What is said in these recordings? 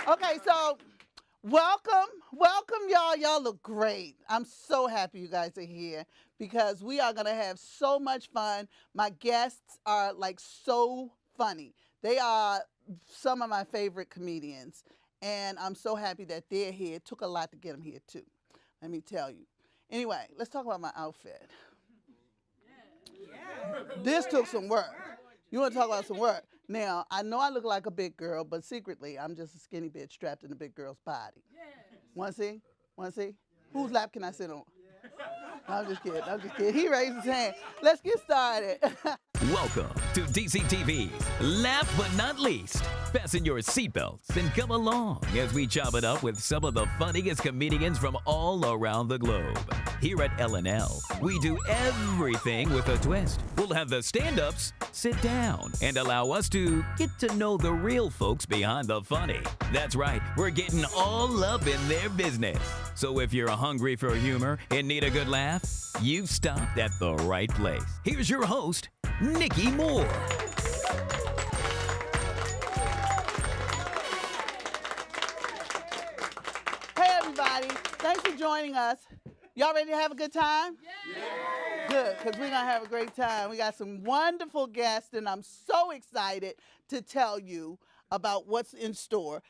Okay, so welcome, y'all. Y'all look great. I'm so happy you guys are here because we are gonna have so much fun. My guests are like so funny. They are some of my favorite comedians, and I'm so happy that they're here. It took a lot to get them here too. Let me tell you. Anyway, let's talk about my outfit. This took some work. You want to talk about some work? Now, I know I look like a big girl, but secretly, I'm just a skinny bitch trapped in a big girl's body. Want to see? Want to see? Whose lap can I sit on? No, I'm just kidding. I'm just kidding. He raised his hand. Let's get started. Welcome to DCTV's Last But Not Least. Fasten your seatbelts and come along as we chop it up with some of the funniest comedians from all around the globe. Here at L&L, we do everything with a twist. We'll have the stand-ups sit down and allow us to get to know the real folks behind the funny. That's right, we're getting all up in their business. So if you're hungry for humor and need a good laugh, you've stopped at the right place. Here's your host, Nikki Moore. Hey, everybody. Thanks for joining us. Y'all ready to have a good time? Yeah. Good, because we're going to have a great time. We got some wonderful guests, and I'm so excited to tell you about what's in store.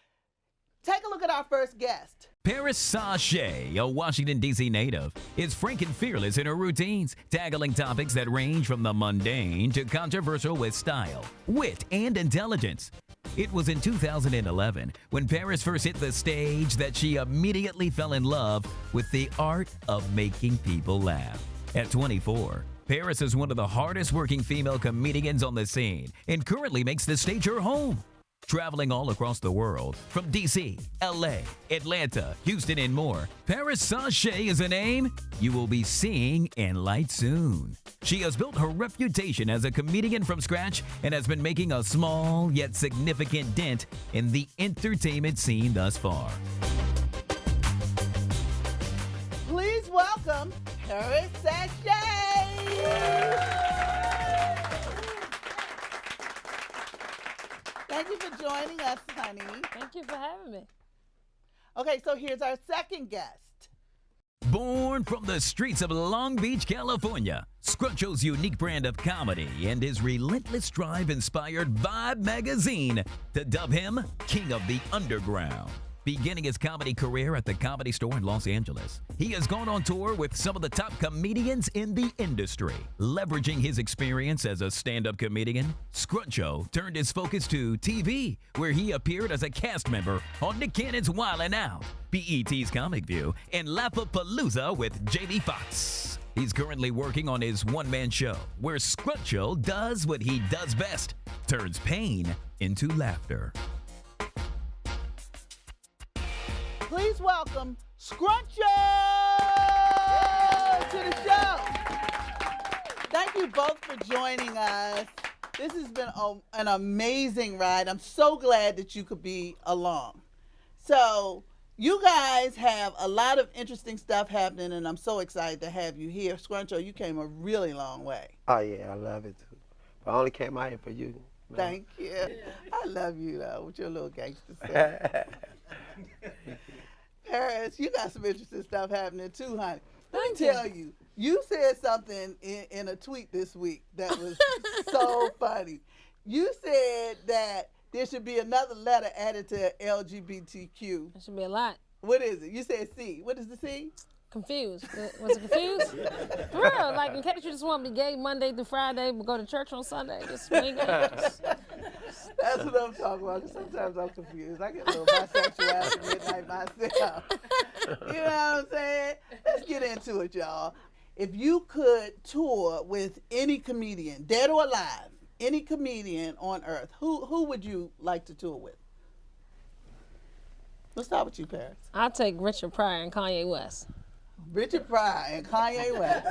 Take a look at our first guest. Paris Sashay, a Washington, D.C. native, is frank and fearless in her routines, tackling topics that range from the mundane to controversial with style, wit, and intelligence. It was in 2011 when Paris first hit the stage that she immediately fell in love with the art of making people laugh. At 24, Paris is one of the hardest working female comedians on the scene and currently makes the stage her home. Traveling all across the world, from D.C., L.A., Atlanta, Houston, and more, Paris Sashay is a name you will be seeing in light soon. She has built her reputation as a comedian from scratch and has been making a small yet significant dent in the entertainment scene thus far. Please welcome Paris Sashay. Thank you for joining us, honey. Thank you for having me. Okay, so here's our second guest. Born from the streets of Long Beach, California, Scruncho's unique brand of comedy and his relentless drive inspired Vibe magazine to dub him King of the Underground. Beginning his comedy career at the Comedy Store in Los Angeles, he has gone on tour with some of the top comedians in the industry. Leveraging his experience as a stand-up comedian, Scruncho turned his focus to TV, where he appeared as a cast member on Nick Cannon's Wildin' Out, BET's Comic View, and Laugh-A-Palooza with Jamie Foxx. He's currently working on his one-man show, where Scruncho does what he does best, turns pain into laughter. Please welcome Scruncho to the show. Thank you both for joining us. This has been an amazing ride. I'm so glad that you could be along. So you guys have a lot of interesting stuff happening, and I'm so excited to have you here. Scruncho, you came a really long way. Oh, yeah, I love it, too. But I only came out here for you. No. Thank you. I love you, though, with your little gangster stuff. Paris, you got some interesting stuff happening too, honey. Let me tell you, you said something in a tweet this week that was so funny. You said that there should be another letter added to LGBTQ. There should be a lot. What is it? You said C. What is the C? Confused. Was it confused? For real, like in case you just want to be gay Monday through Friday, but go to church on Sunday. Just ain't gay. That's what I'm talking about. Sometimes I'm confused. I get a little bisexuality midnight myself. You know what I'm saying? Let's get into it, y'all. If you could tour with any comedian, dead or alive, any comedian on earth, who would you like to tour with? Let's start with you, Paris. I'll take Richard Pryor and Kanye West. Richard Pryor and Kanye West.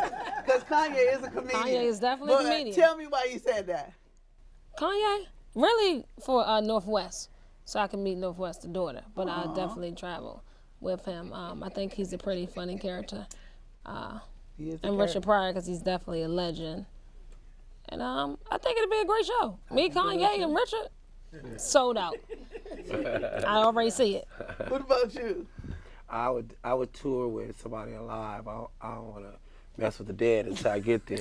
Because Kanye is a comedian. Kanye is definitely a comedian. Tell me why you said that. Kanye? Really for Northwest, so I can meet Northwest's daughter. But I'll definitely travel with him. I think he's a pretty funny character. And Richard Pryor, because he's definitely a legend. And I think it'll be a great show. Me, Kanye, and Richard, sold out. I already see it. What about you? I would tour with somebody alive. I don't want to mess with the dead until I get there.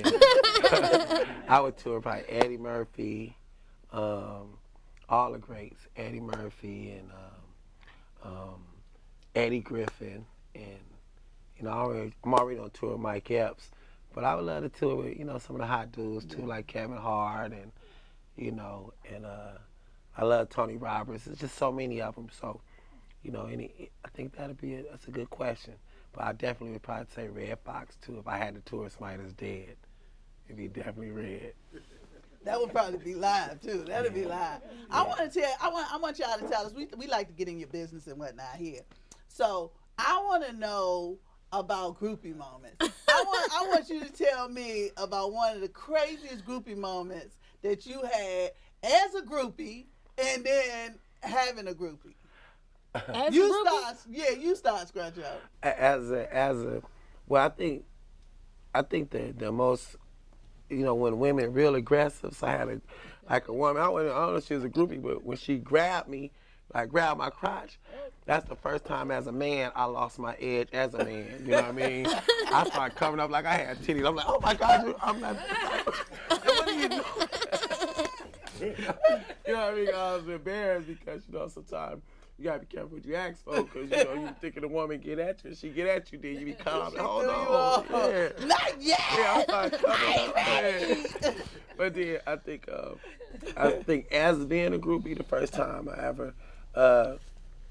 I would tour probably Eddie Murphy, all the greats, Eddie Murphy and Eddie Griffin, and I'm already on tour with Mike Epps, but I would love to tour with some of the hot dudes too, like Kevin Hart and I love Tony Roberts. There's just so many of them. So I think that's a good question. But I definitely would probably say Red Fox too. If I had to tour somebody that's dead, it'd be definitely Red. That would probably be live too. That'd be live. I want to tell. I want y'all to tell us. We like to get in your business and whatnot here. So I want to know about groupie moments. I want you to tell me about one of the craziest groupie moments that you had as a groupie, and then having a groupie. You start, Scruncho. As a, well, I think the most, when women real aggressive. So I had a woman. I don't know if she was a groupie, but when she grabbed me, like grabbed my crotch, that's the first time as a man I lost my edge as a man. You know what I mean? I started coming up like I had titties. I'm like, oh my God, I'm not. What are you doing? You know what I mean? I was embarrassed because sometimes you gotta be careful what you ask for, because you thinking the woman get at you, she get at you, then you be calm. Hold on, yeah. Not yet. Yeah, I started coming up. But then I think as being a groupie, the first time I ever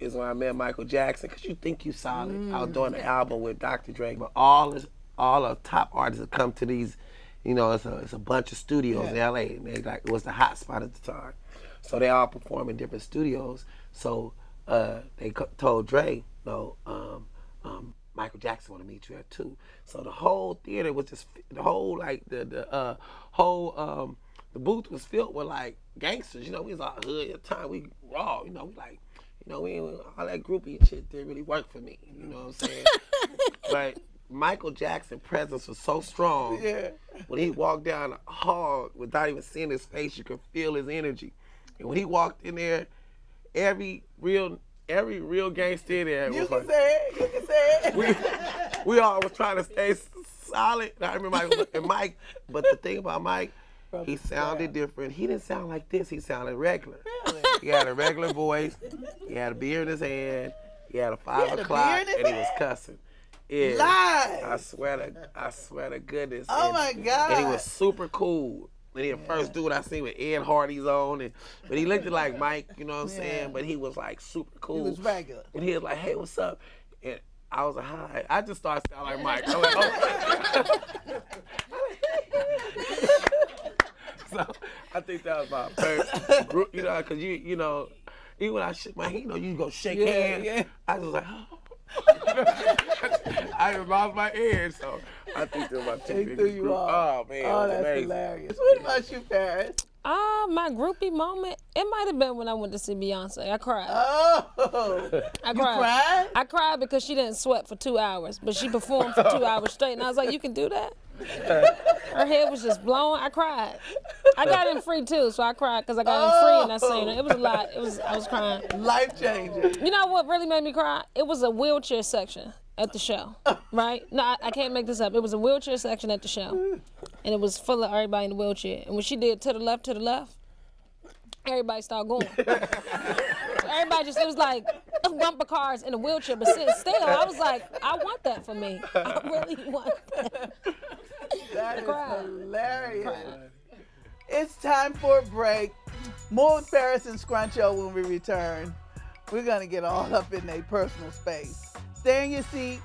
is when I met Michael Jackson, because you think you solid. I was doing an album with Dr. Dre, but all the top artists that come to these. It's a bunch of studios in LA, and it was the hot spot at the time. So they all perform in different studios. So they told Dre, Michael Jackson want to meet you at 2. So the whole theater was just, the whole the booth was filled with like gangsters. We was all hood at the time. We raw. We like, we all that groupie and shit didn't really work for me. You know what I'm saying? But Michael Jackson's presence was so strong. Yeah. When he walked down the hall without even seeing his face, you could feel his energy. And when he walked in there, every real gangster in there was like, you can say it. We all was trying to stay solid. I remember Mike, but the thing about Mike, he sounded different. He didn't sound like this. He sounded regular. Really? He had a regular voice. He had a beer in his hand. He had a 5 o'clock, and he was cussing. Yeah. Lies. I swear to goodness. Oh my God. And he was super cool. And he the first dude I seen with Ed Hardy's on, but he looked like Mike, you know what I'm saying? But he was like super cool. He was regular. And he was like, hey, what's up? And I was like, hi. I just started sounding like Mike. I'm like, oh. So I think that was my first group, because even when I shook my hand, you go shake hands. Yeah. I was like, oh. I even lost my edge, so I think they're my two biggest group. Oh man, oh, that's amazing. Hilarious. What about you, Paris? My groupie moment, it might have been when I went to see Beyonce. I cried. Oh, I cried. You cried? I cried because she didn't sweat for 2 hours, but she performed for 2 hours straight, and I was like, you can do that? Her head was just blowing. I cried. I got in free too, so I cried because I got in free and I seen her. It was a lot. I was crying. Life changing. You know what really made me cry? It was a wheelchair section at the show, right? No, I can't make this up. It was a wheelchair section at the show, and it was full of everybody in the wheelchair. And when she did to the left, everybody started going. So everybody just, it was like bumper cars in a wheelchair, but still, I was like, I want that for me. I really want that. That is hilarious. It's time for a break. More with Paris and Scruncho when we return. We're going to get all up in their personal space. Stay in your seats.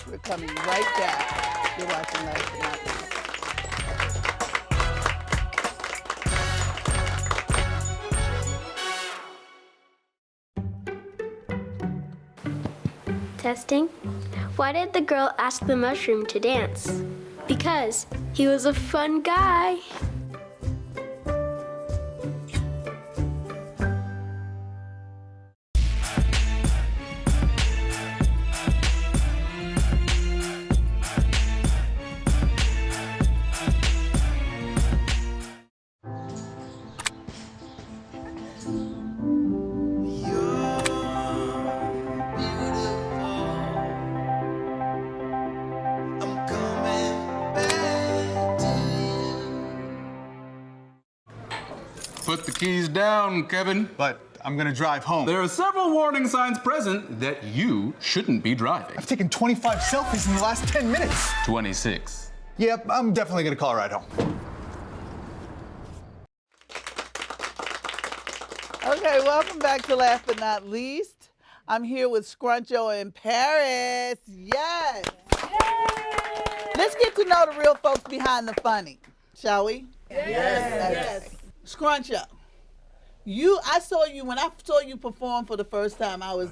We're coming right back. You're watching Life and Not Least. Testing. Why did the girl ask the mushroom to dance? Because he was a fun guy. Keys down, Kevin. But I'm gonna drive home. There are several warning signs present that you shouldn't be driving. I've taken 25 selfies in the last 10 minutes. 26. Yep, I'm definitely gonna call a ride home. Okay, welcome back to Last But Not Least. I'm here with Scruncho in Paris. Yes. Let's get to know the real folks behind the funny, shall we? Yes. Scruncho, I saw you when I saw you perform for the first time. I was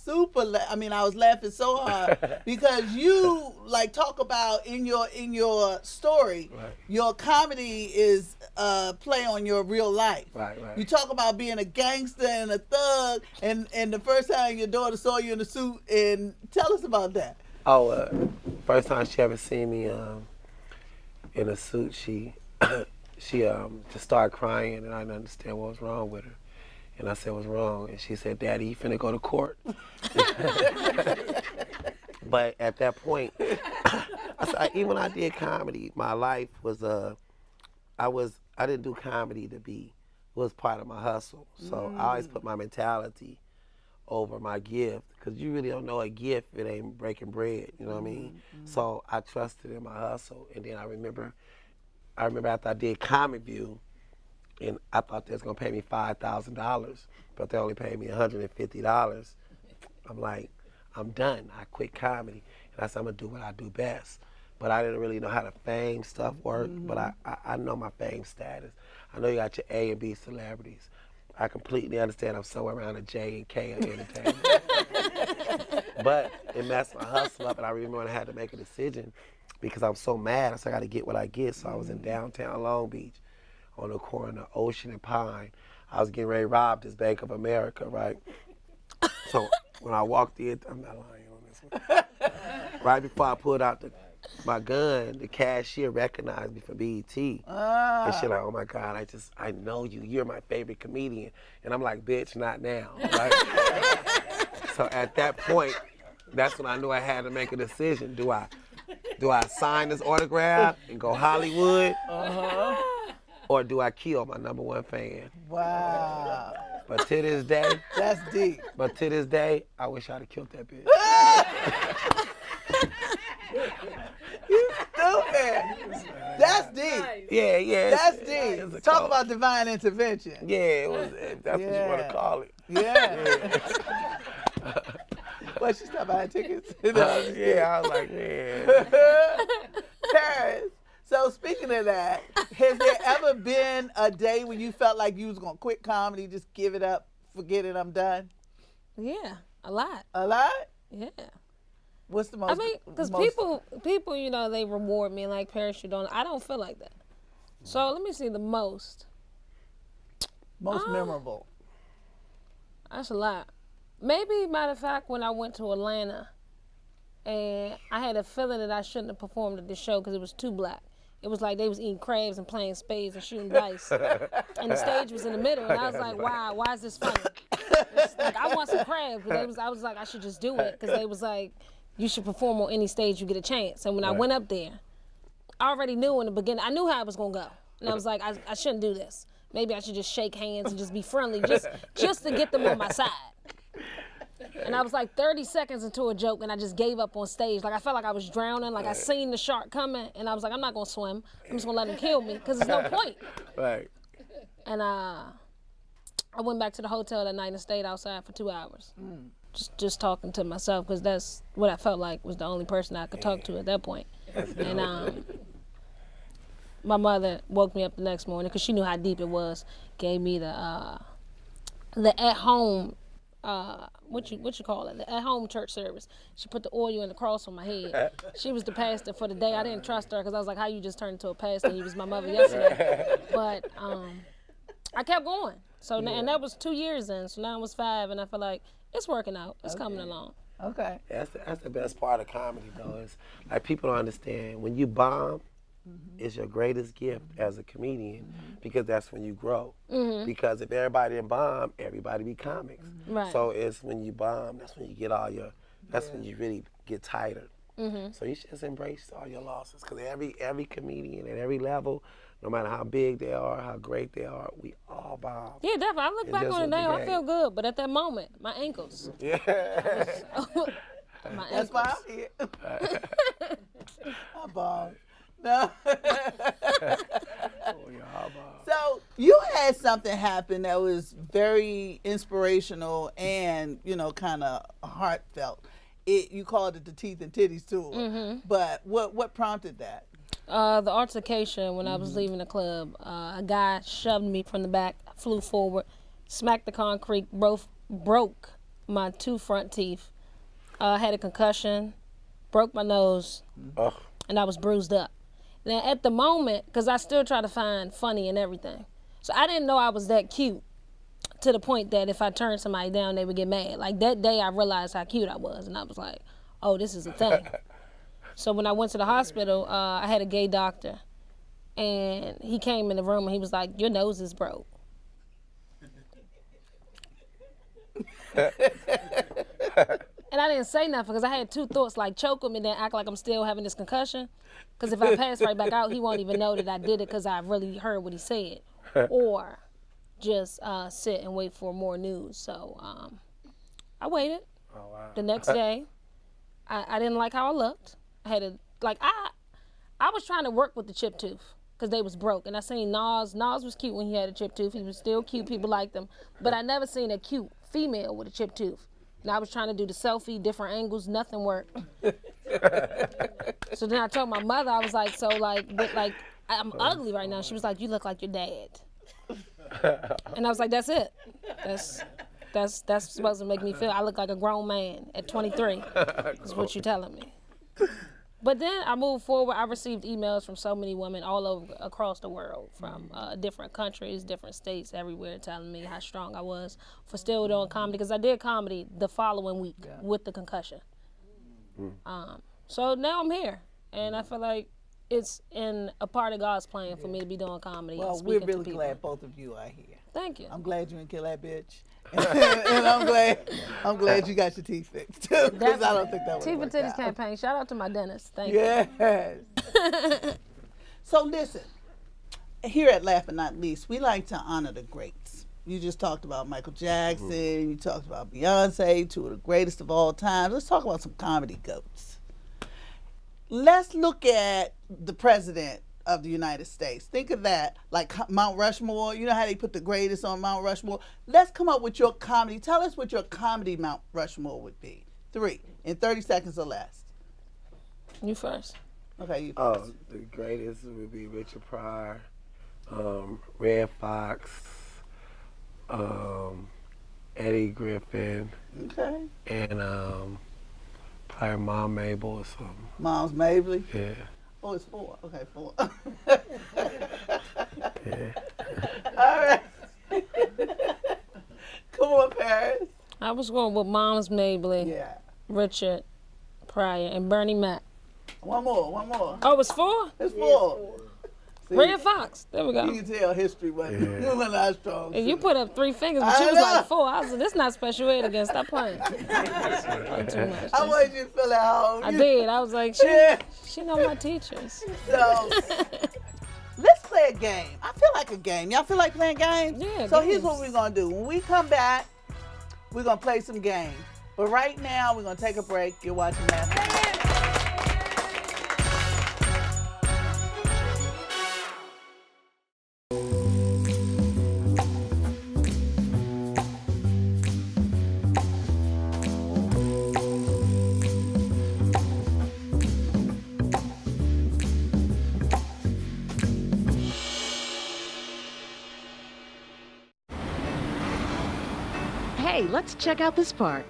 I was laughing so hard because you like talk about in your story, your comedy is play on your real life. Right. You talk about being a gangster and a thug, and the first time your daughter saw you in a suit, and tell us about that. Oh, first time she ever seen me in a suit, she just started crying, and I didn't understand what was wrong with her. And I said, what's wrong? And she said, Daddy, you finna go to court. But at that point, even when I did comedy, my life was, I didn't do comedy to be, it was part of my hustle. So I always put my mentality over my gift, because you really don't know a gift if it ain't breaking bread, you know what I mean? So I trusted in my hustle. And then I remember after I did Comic View, and I thought they was gonna pay me $5,000, but they only paid me $150. I'm like, I'm done. I quit comedy, and I said I'm gonna do what I do best. But I didn't really know how the fame stuff worked. But I know my fame status. I know you got your A and B celebrities. I completely understand I'm somewhere around a J and K of entertainment. But it messed my hustle up, and I remember when I had to make a decision because I'm so mad. I said I got to get what I get. So I was in downtown Long Beach, on the corner of Ocean and Pine. I was getting ready to rob this Bank of America, right? So when I walked in, I'm not lying on this one. Right before I pulled out my gun, the cashier recognized me from BET. And she like, oh my God, I know you. You're my favorite comedian. And I'm like, bitch, not now, right? So at that point, that's when I knew I had to make a decision. Do I sign this autograph and go Hollywood? Or do I kill my #1 fan? Wow. But to this day, That's deep. But to this day, I wish I'd have killed that bitch. You stupid. That's deep. Yeah. That's deep. Talk about divine intervention. Yeah, that's what you want to call it. Yeah. What, she stopped buying tickets? Yeah, I was like, man. Paris. So speaking of that, has there ever been a day when you felt like you was gonna quit comedy, just give it up, forget it, I'm done? Yeah, a lot. A lot? Yeah. What's the most? I mean, because people, you know, they reward me like Paris, I don't feel like that. So let me see the most. Most memorable. That's a lot. Maybe, matter of fact, when I went to Atlanta, and I had a feeling that I shouldn't have performed at this show because it was too black. It was like they was eating crabs and playing spades and shooting dice. And the stage was in the middle, and I was like, wow, why is this funny? It's like, I want some crabs, but I was like, I should just do it, because they was like, you should perform on any stage you get a chance. And when I went up there, I already knew in the beginning, I knew how it was gonna go. And I was like, I shouldn't do this. Maybe I should just shake hands and just be friendly, just to get them on my side. And I was like 30 seconds into a joke, and I just gave up on stage. Like, I felt like I was drowning. Like, I seen the shark coming, and I was like, I'm not gonna swim. I'm just gonna let him kill me, because there's no point. Right. And I went back to the hotel that night and stayed outside for 2 hours. Just talking to myself, because that's what I felt like was the only person I could talk to at that point. And my mother woke me up the next morning, because she knew how deep it was, gave me the at-home, what you call it, the at-home church service. She put the oil and the cross on my head. She was the pastor for the day. I didn't trust her, because I was like, how you just turned into a pastor and you was my mother yesterday? But I kept going. So and that was 2 years in, so now it was 5, and I feel like it's working out. It's coming along. Okay. That's the best part of comedy, though. Is like, people don't understand, when you bomb, it's your greatest gift as a comedian, because that's when you grow. Because if everybody didn't bomb, everybody be comics. Right. So it's when you bomb, that's when you get all your, that's when you really get tighter. So you should just embrace all your losses, because every comedian at every level no matter how big they are, how great they are, we all bomb. Yeah, definitely. I look back just on it was the now, I game. feel good. But at that moment, my ankles. Yeah. My That's ankles. why I'm here. I bombed. No. So you had something happen that was very inspirational and, you know, kind of heartfelt. You called it the Teeth and Titties Tour. But what prompted that? The altercation when I was leaving the club, a guy shoved me from the back, flew forward, smacked the concrete, broke my 2 front teeth, had a concussion, broke my nose, and I was bruised up. Now at the moment, because I still try to find funny in everything, so I didn't know I was that cute to the point that if I turned somebody down, they would get mad. Like that day I realized how cute I was, and I was like, oh, this is a thing. So when I went to the hospital, I had a gay doctor, and he came in the room and he was like, your nose is broke. And I didn't say nothing because I had 2 thoughts, like choke him and then act like I'm still having this concussion. Because if I pass right back out, he won't even know that I did it because I really heard what he said. Or just sit and wait for more news. So I waited. Oh, wow. The next day, I didn't like how I looked. I had to, like, I was trying to work with the chipped tooth because they was broke. And I seen Nas. Nas was cute when he had a chipped tooth. He was still cute. People liked him. But I never seen a cute female with a chipped tooth. And I was trying to do the selfie, different angles, nothing worked. So then I told my mother, I was like, so like, but like, I'm ugly right now. She was like, you look like your dad. And I was like, that's it. That's supposed to make me feel I look like a grown man at 23. Is what you're telling me. But then I moved forward. I received emails from so many women all over across the world, from different countries, different states, everywhere, telling me how strong I was for still doing comedy. Because I did comedy the following week with the concussion. So now I'm here, and I feel like it's in a part of God's plan for me to be doing comedy. Well, and we're speaking to really people. glad both of you are here. Thank you. I'm glad you didn't kill that bitch. And I'm glad you got your teeth fixed too, because I don't think that would Teeth and work Titties out. campaign. Shout out to my dentist. Thank you. Yes. So listen, here at Laugh and Not Least, we like to honor the greats. You just talked about Michael Jackson. You talked about Beyonce, 2 of the greatest of all time. Let's talk about some comedy goats. Let's look at the president of the United States. Think of that, like Mount Rushmore. You know how they put the greatest on Mount Rushmore? Let's come up with your comedy. Tell us what your comedy Mount Rushmore would be. 3, in 30 seconds or less. You first. Okay, you Oh, first. the greatest would be Richard Pryor, Red Fox, Eddie Griffin, Okay. and probably Mom Mabel or something. Mom's Mabley. Yeah. Oh, it's 4. Okay, 4. Yeah. All right. Come on, Paris. I was going with Mom's Mabley, Yeah. Richard Pryor, and Bernie Mac. One more. Oh, it's 4? It's 4. See, Red Fox. There we go. you can tell history wasn't our strong And you suit. put up 3 fingers, but I you was know. like 4. I was like, this not special ed again. Stop playing. Too much. I wanted you to feel at home. I did. I was like, she know my teachers. So, let's play a game. I feel like a game. Y'all feel like playing games? Yeah, So here's games. what we're going to do. When we come back, we're going to play some games. But right now, we're going to take a break. You're watching Laugh. Hey, let's check out this park.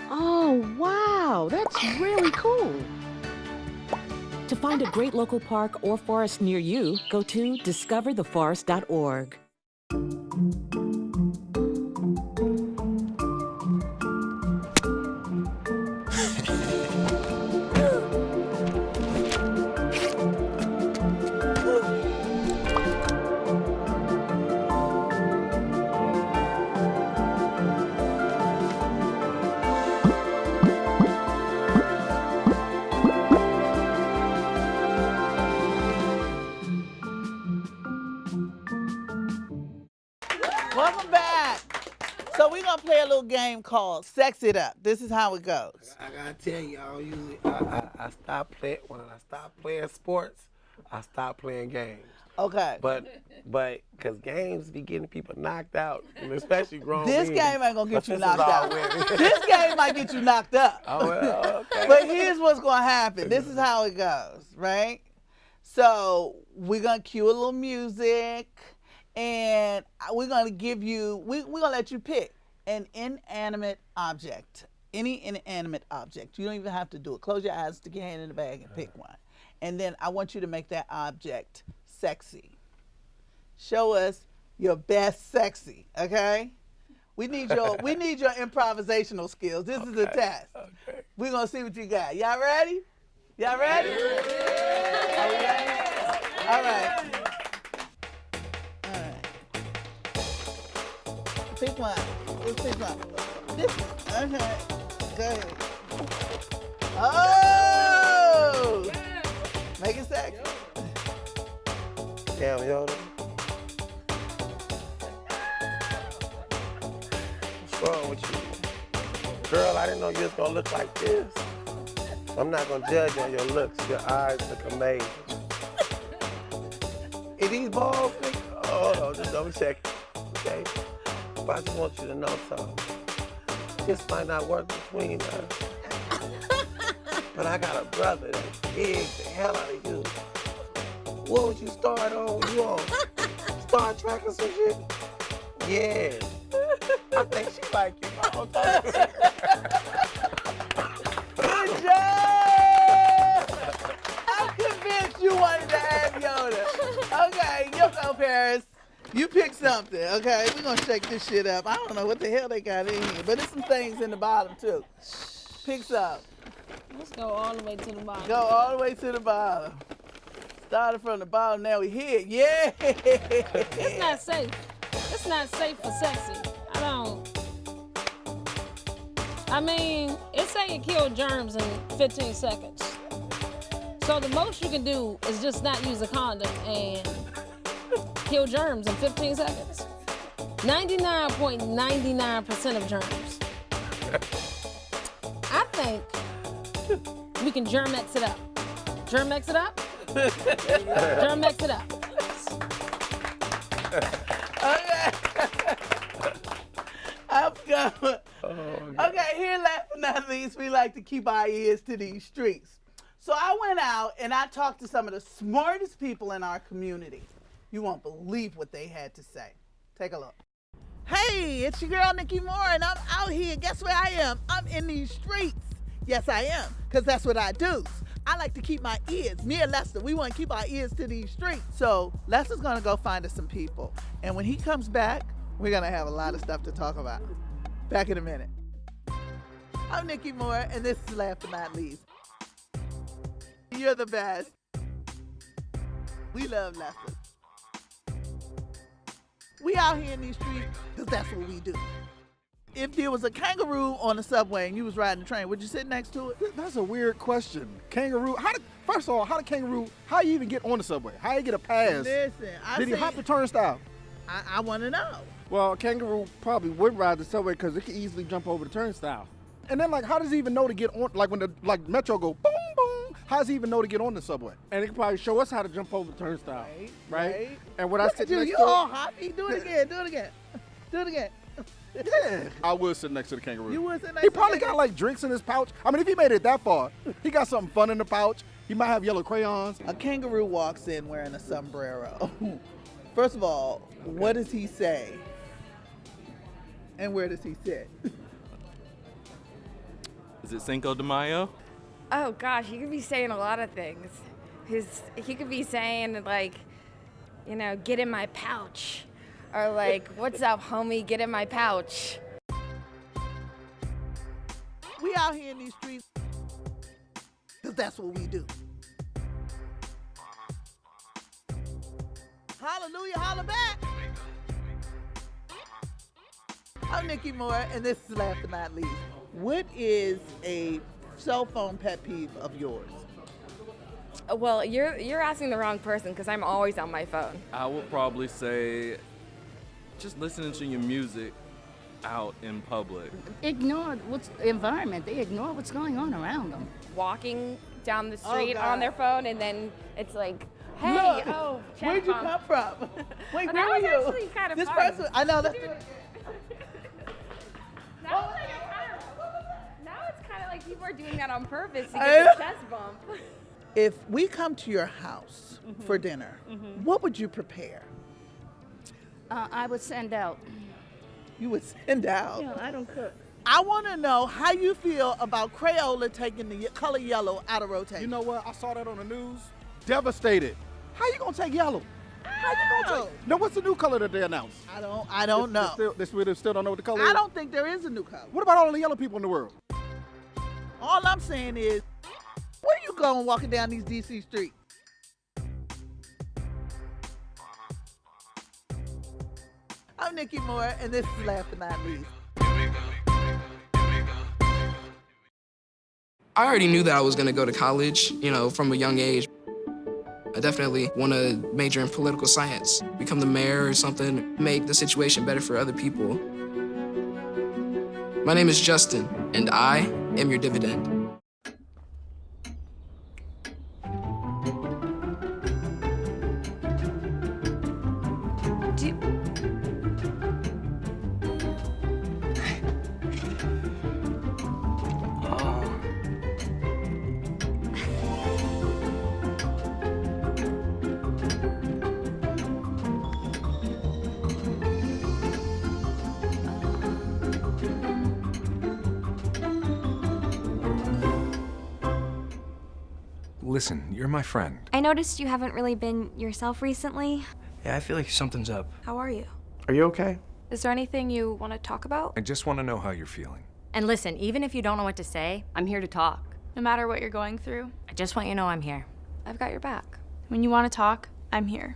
Oh, wow, that's really cool. To find a great local park or forest near you, go to discovertheforest.org. So we're gonna play a little game called Sex It Up. This is how it goes. I gotta tell y'all, usually I stop playing when I stop playing sports. I stop playing games. Okay. But because games be getting people knocked out, and especially grown This men. game ain't gonna get But you this knocked is all out. women. This game might get you knocked up. Oh, well, okay. But here's what's gonna happen. This is how it goes, right? So we're gonna cue a little music, and we're gonna give you. We're gonna let you pick an inanimate object, any inanimate object. You don't even have to do it. Close your eyes, stick your hand in the bag, and pick one. And then I want you to make that object sexy. Show us your best sexy, okay? We need your improvisational skills. This is a test. Okay. We're gonna see what you got. Y'all ready? Y'all ready? Are we ready? All right. All right. Pick one. Let's pick one. This one. Okay. Go ahead. Oh! Make it sexy. Damn, Yoda. What's wrong with you? Girl, I didn't know you was gonna look like this. I'm not gonna judge on your looks. Your eyes look amazing. Are these balls, nigga? Oh, no, just double check it, okay? But I just want you to know something. This might not work between us. But I got a brother that digs the hell out of you. What would you start on? You on Star Trek or some shit? Yeah. I think she like you. Good job! I'm convinced you wanted to have Yoda. Okay, you go, Paris. You pick something, okay? We're gonna shake this shit up. I don't know what the hell they got in here, but there's some things in the bottom too. Pick some. Let's go all the way to the bottom. Go all the way to the bottom. Started from the bottom, now we here. Yeah! It's not safe. It's not safe for sexy. I mean, it say it kill germs in 15 seconds. So the most you can do is just not use a condom and kill germs in 15 seconds. 99.99% of germs. I think we can Germ-X it up. Germ-X it up? Germ-X it up. Okay. I'm going. Okay, here last but not least, we like to keep our ears to these streets. So I went out and I talked to some of the smartest people in our community. You won't believe what they had to say. Take a look. Hey, it's your girl Nikki Moore, and I'm out here. Guess where I am? I'm in these streets. Yes, I am, because that's what I do. I like to keep my ears. Me and Lester, we want to keep our ears to these streets. So Lester's going to go find us some people. And when he comes back, we're going to have a lot of stuff to talk about. Back in a minute. I'm Nikki Moore, and this is Last But Not Least. You're the best. We love Lester. We out here in these streets because that's what we do. If there was a kangaroo on the subway and you was riding the train, would you sit next to it? That's a weird question. Kangaroo, first of all, how you even get on the subway? How you get a pass? Listen, Did he hop the turnstile? I want to know. Well, a kangaroo probably would ride the subway because it could easily jump over the turnstile. And then, how does he even know to get on, when the Metro go boom, boom, how does he even know to get on the subway? And he can probably show us how to jump over the turnstile, right? And when I sit next you to all hoppy. Do it again, do it again. Do it again. yeah, I would sit next to the kangaroo. You would sit next He to probably the got, drinks in his pouch. I mean, if he made it that far, he got something fun in the pouch. He might have yellow crayons. A kangaroo walks in wearing a sombrero. First of all, what does he say? And where does he sit? Is it Cinco de Mayo? Oh gosh, he could be saying a lot of things. He could be saying get in my pouch, or what's up, homie? Get in my pouch. We out here in these streets because that's what we do. Hallelujah, holla back. I'm Nikki Moore, and this is Last But Not Least. What is a cell phone pet peeve of yours? Well, you're asking the wrong person because I'm always on my phone. I would probably say just listening to your music out in public? Ignore what's the environment. They ignore what's going on around them. Walking down the street God. on their phone, and then it's like, hey, Look, oh, check where'd you bump. come from? Wait, But where that were was you? actually kind of This fun. person, I know that's. Now it's kind of like people are doing that on purpose to get the chest bump. If we come to your house for dinner, what would you prepare? I would send out. You would send out. You know, I don't cook. I want to know how you feel about Crayola taking the color yellow out of rotation. You know what? I saw that on the news. Devastated. How you gonna take yellow? How you gonna take? No, what's the new color that they announced? I don't know. They still don't know what the color is? I don't think there is a new color. What about all the yellow people in the world? All I'm saying is, where you going walking down these DC streets? I'm Nikki Moore, and this is Last But Not Least. I already knew that I was going to go to college, you know, from a young age. I definitely want to major in political science, become the mayor or something, make the situation better for other people. My name is Justin, and I am your dividend. Listen, you're my friend. I noticed you haven't really been yourself recently. Yeah, I feel like something's up. How are you? Are you okay? Is there anything you want to talk about? I just want to know how you're feeling. And listen, even if you don't know what to say, I'm here to talk. No matter what you're going through, I just want you to know I'm here. I've got your back. When you want to talk, I'm here.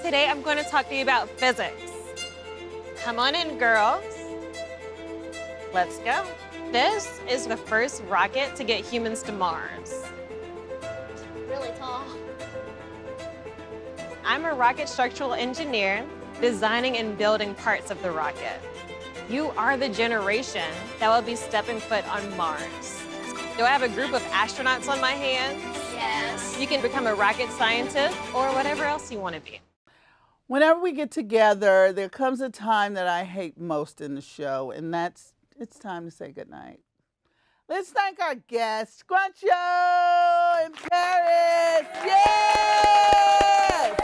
Today I'm going to talk to you about physics. Come on in, girls. Let's go. This is the first rocket to get humans to Mars. Really tall. I'm a rocket structural engineer, designing and building parts of the rocket. You are the generation that will be stepping foot on Mars. Do I have a group of astronauts on my hands? Yes. You can become a rocket scientist or whatever else you want to be. Whenever we get together, there comes a time that I hate most in the show, and it's time to say goodnight. Let's thank our guest, Scruncho in Paris. Yes!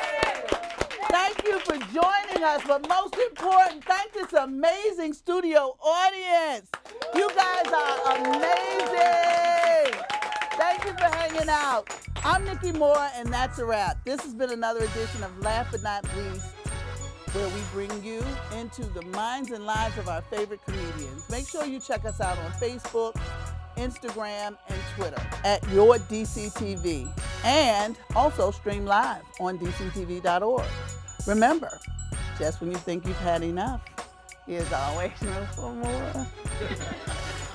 Thank you for joining us, but most important, thank this amazing studio audience. You guys are amazing. Thank you for hanging out. I'm Nikki Moore, and that's a wrap. This has been another edition of Last But Not Least, where we bring you into the minds and lives of our favorite comedians. Make sure you check us out on Facebook, Instagram, and Twitter at Your DCTV, and also stream live on DCTV.org. Remember, just when you think you've had enough, there's always room for more.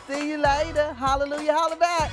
See you later. Hallelujah, holla back.